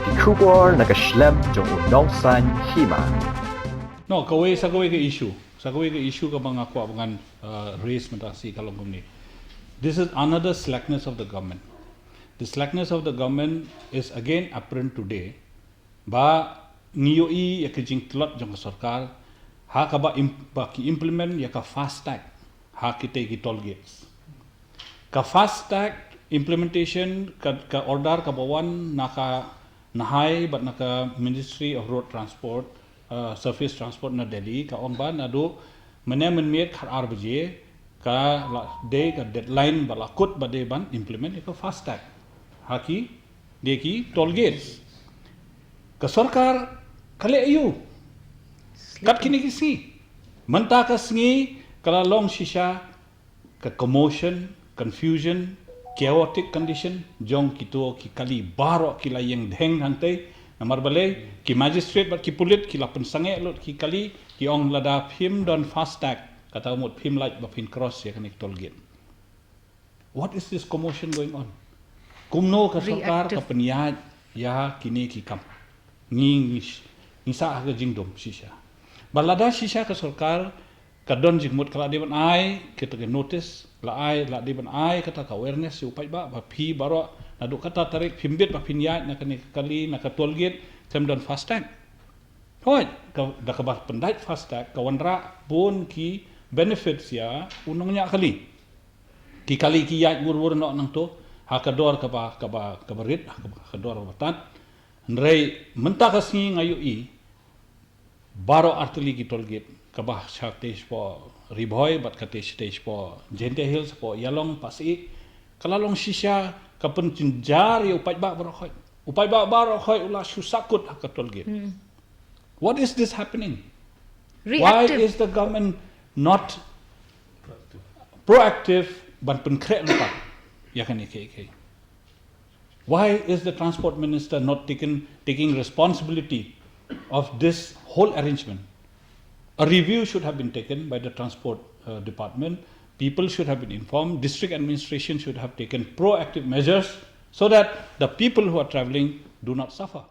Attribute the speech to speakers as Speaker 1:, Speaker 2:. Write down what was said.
Speaker 1: Kikubor nakaslem jong udongsan Hima.
Speaker 2: No, sa kaway ka issue. Sa kaway ka issue ka mga kuha dengan race matasi kalong ni. This is another slackness of the government. The slackness of the government is again apparent today. Ba ngiyoi ya kijing Tlot jong Sorkar ha ka ba ki implement ya ka Fastag ha kita ki Tollgates. Ka Fastag implementation ka order ka bawan naka nahay but naka Ministry of Road Transport Surface Transport na Delhi ka on ba nado menet khar arbje ka day ka deadline bala kut ba de ban implement ka Fastag haki deki Tollgates ka Sorkar kale ayu kat kini kisi menta ka sngi kala long shisha ka commotion confusion chaotic condition jong kito ki kali baro ki layeng dheng hante namar balai ki magistrate bat ki pulit ki lapen sange lot ki kali ki ong lada phim don Fastag kata mut phim light ba phin cross ya kanik Tollgate. What is this commotion going on? Kumno ka Sorkar ka penyat ya kini ki kam ngi sa ka jingdom shisha balada shisha ka Sorkar ka don jingmut kala de ban ai kita ke notice la de ban ai kata ka awareness upai ba phi baro nadu kata tarik phimbit ba phinyat na kani kali na ka Tollgate tem don Fastag hoi ka da ka ba pendait Fastag ka wanra pun ki benefits ya unongnya kali ki kali ki yat wur no nang to ha ka dor ka ba rit ka dor ba tat nrei menta ka singi ngayu i baro artili ki Tollgate kabah stage po Ribhoy bat kate stage po Gente Hills po Yalong Pasi kalalong shisha kapun cinjar ya upai ba baro khoi ula Pynsahkut ka Tollgate. What is this happening? Why is the government not proactive ban penkre lupa ya kan ke why is the transport minister not taking responsibility of this whole arrangement? A review should have been taken by the transport department. People should have been informed. District administration should have taken proactive measures so that the people who are travelling do not suffer.